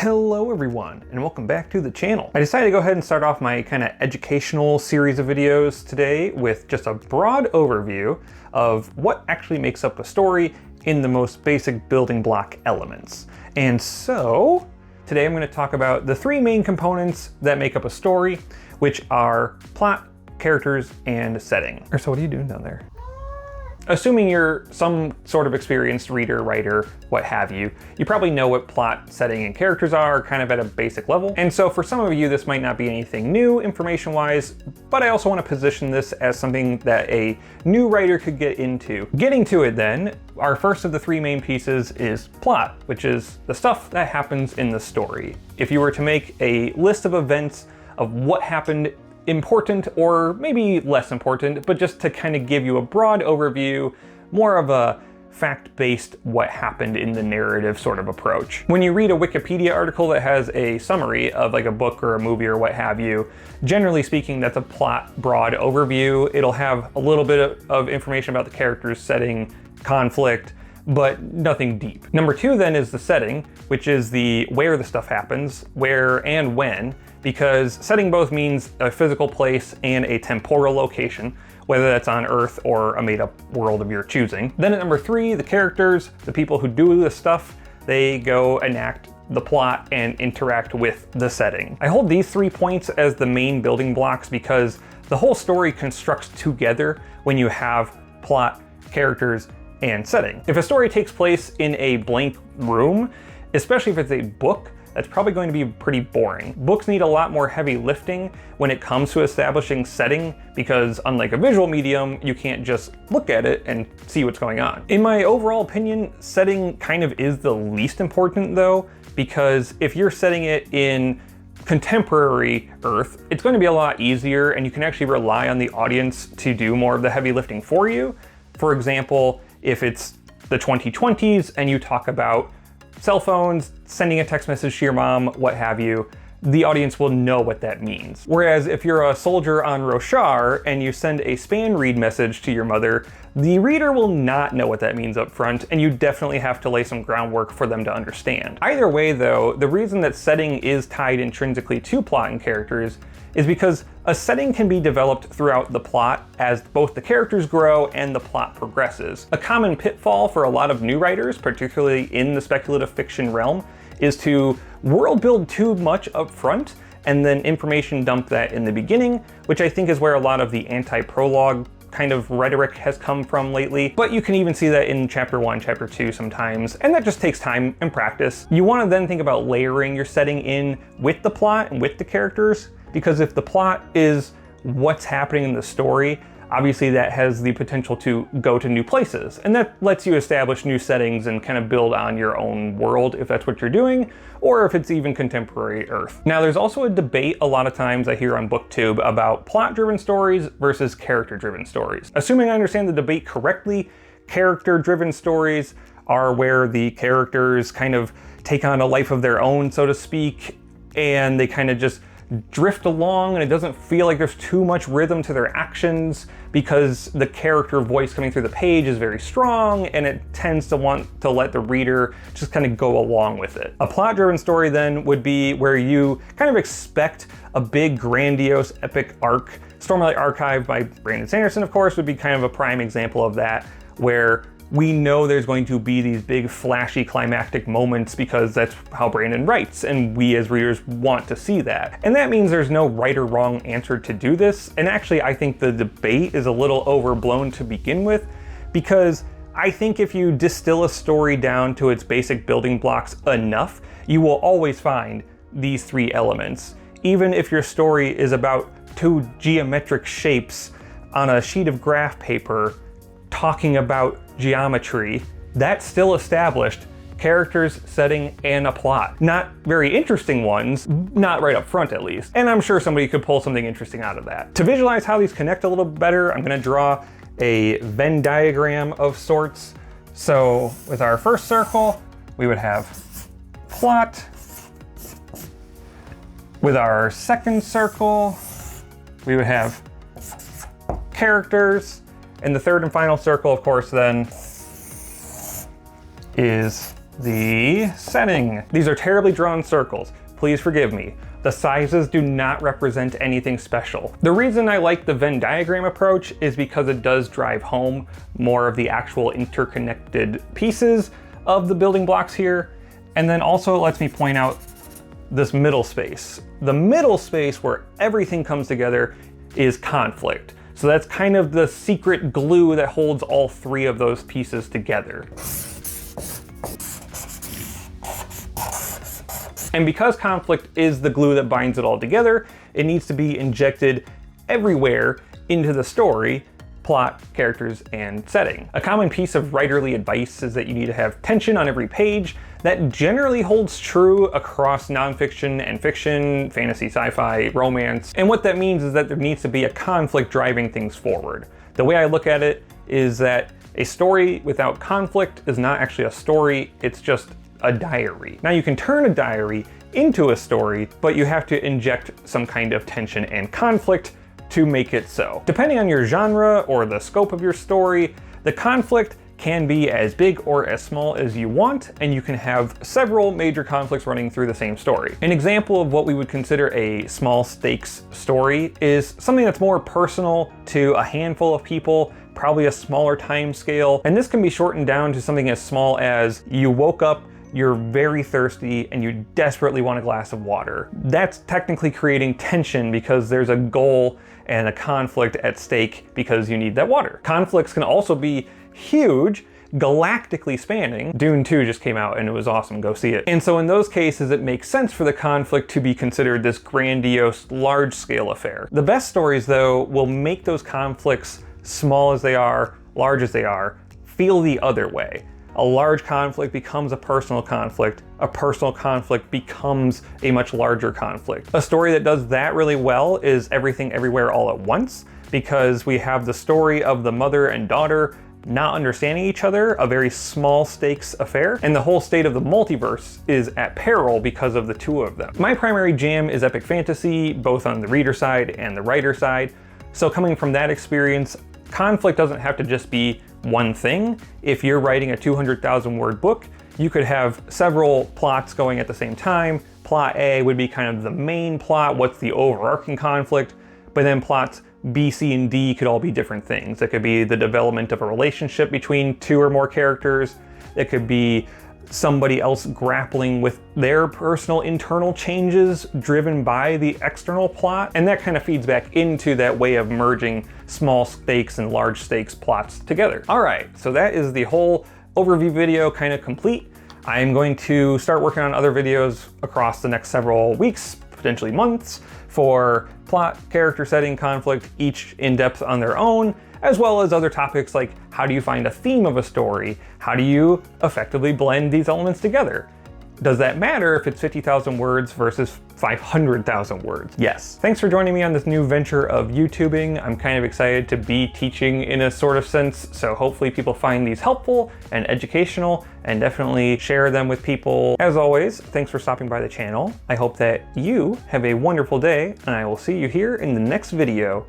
Hello everyone, and welcome back to the channel. I decided to go ahead and start off my kind of educational series of videos today with just a broad overview of what actually makes up a story in the most basic building block elements. And so, today I'm going to talk about the three main components that make up a story, which are plot, characters, and setting. So what are you doing down there? Assuming you're some sort of experienced reader, writer, what have you, you probably know what plot, setting, and characters are kind of at a basic level. And so for some of you, this might not be anything new information-wise, but I also want to position this as something that a new writer could get into. Getting to it then, our first of the three main pieces is plot, which is the stuff that happens in the story. If you were to make a list of events of what happened, important or maybe less important, but just to kind of give you a broad overview, more of a fact-based what happened in the narrative sort of approach. When you read a Wikipedia article that has a summary of like a book or a movie or what have you, generally speaking, that's a plot broad overview. It'll have a little bit of information about the characters, setting, conflict, but nothing deep. Number two then is the setting, which is the where the stuff happens, where and when, because setting both means a physical place and a temporal location, whether that's on Earth or a made-up world of your choosing. Then at number three, the characters, the people who do this stuff, they go enact the plot and interact with the setting. I hold these 3 points as the main building blocks because the whole story constructs together when you have plot, characters, and setting. If a story takes place in a blank room, especially if it's a book, that's probably going to be pretty boring. Books need a lot more heavy lifting when it comes to establishing setting because unlike a visual medium, you can't just look at it and see what's going on. In my overall opinion, setting kind of is the least important though, because if you're setting it in contemporary Earth, it's going to be a lot easier and you can actually rely on the audience to do more of the heavy lifting for you. For example, if it's the 2020s and you talk about cell phones, sending a text message to your mom, what have you, the audience will know what that means. Whereas if you're a soldier on Roshar and you send a span read message to your mother, the reader will not know what that means up front, and you definitely have to lay some groundwork for them to understand. Either way though, the reason that setting is tied intrinsically to plot and characters is because a setting can be developed throughout the plot as both the characters grow and the plot progresses. A common pitfall for a lot of new writers, particularly in the speculative fiction realm, is to world build too much up front and then information dump that in the beginning, which I think is where a lot of the anti-prologue kind of rhetoric has come from lately. But you can even see that in chapter 1, chapter 2 sometimes, and that just takes time and practice. You want to then think about layering your setting in with the plot and with the characters, because if the plot is what's happening in the story, obviously that has the potential to go to new places. And that lets you establish new settings and kind of build on your own world if that's what you're doing, or if it's even contemporary Earth. Now there's also a debate a lot of times I hear on BookTube about plot-driven stories versus character-driven stories. Assuming I understand the debate correctly, character-driven stories are where the characters kind of take on a life of their own, so to speak, and they kind of just drift along and it doesn't feel like there's too much rhythm to their actions because the character voice coming through the page is very strong and it tends to want to let the reader just kind of go along with it. A plot-driven story then would be where you kind of expect a big grandiose epic arc. Stormlight Archive by Brandon Sanderson, of course, would be kind of a prime example of that, where we know there's going to be these big flashy climactic moments because that's how Brandon writes, and we as readers want to see that. And that means there's no right or wrong answer to do this. And actually, I think the debate is a little overblown to begin with, because I think if you distill a story down to its basic building blocks enough, you will always find these three elements. Even if your story is about two geometric shapes on a sheet of graph paper talking about geometry, that's still established characters, setting, and a plot. Not very interesting ones, not right up front at least. And I'm sure somebody could pull something interesting out of that. To visualize how these connect a little better, I'm gonna draw a Venn diagram of sorts. So with our first circle, we would have plot. With our second circle, we would have characters. And the third and final circle, of course, then is the setting. These are terribly drawn circles. Please forgive me. The sizes do not represent anything special. The reason I like the Venn diagram approach is because it does drive home more of the actual interconnected pieces of the building blocks here. And then also it lets me point out this middle space. The middle space where everything comes together is conflict. So that's kind of the secret glue that holds all three of those pieces together. And because conflict is the glue that binds it all together, it needs to be injected everywhere into the story, plot, characters, and setting. A common piece of writerly advice is that you need to have tension on every page. That generally holds true across nonfiction and fiction, fantasy, sci-fi, romance. And what that means is that there needs to be a conflict driving things forward. The way I look at it is that a story without conflict is not actually a story, it's just a diary. Now you can turn a diary into a story, but you have to inject some kind of tension and conflict to make it so. Depending on your genre or the scope of your story, the conflict can be as big or as small as you want, and you can have several major conflicts running through the same story. An example of what we would consider a small stakes story is something that's more personal to a handful of people, probably a smaller time scale, and this can be shortened down to something as small as you woke up, you're very thirsty, and you desperately want a glass of water. That's technically creating tension because there's a goal and a conflict at stake because you need that water. Conflicts can also be huge, galactically spanning. Dune 2 just came out and it was awesome, go see it. And so in those cases, it makes sense for the conflict to be considered this grandiose, large-scale affair. The best stories, though, will make those conflicts, small as they are, large as they are, feel the other way. A large conflict becomes a personal conflict becomes a much larger conflict. A story that does that really well is Everything Everywhere All at Once, because we have the story of the mother and daughter not understanding each other, a very small stakes affair, and the whole state of the multiverse is at peril because of the two of them. My primary jam is epic fantasy, both on the reader side and the writer side, so coming from that experience, conflict doesn't have to just be one thing. If you're writing a 200,000 word book, you could have several plots going at the same time. Plot A would be kind of the main plot, what's the overarching conflict, but then plots B, C, and D could all be different things. It could be the development of a relationship between two or more characters. It could be somebody else grappling with their personal internal changes driven by the external plot. And that kind of feeds back into that way of merging small stakes and large stakes plots together. All right, so that is the whole overview video kind of complete. I am going to start working on other videos across the next several weeks, potentially months, for plot, character setting, conflict, each in depth on their own, as well as other topics like how do you find a theme of a story? How do you effectively blend these elements together? Does that matter if it's 50,000 words versus 500,000 words? Yes. Thanks for joining me on this new venture of YouTubing. I'm kind of excited to be teaching in a sort of sense, so hopefully people find these helpful and educational, and definitely share them with people. As always, thanks for stopping by the channel. I hope that you have a wonderful day, and I will see you here in the next video.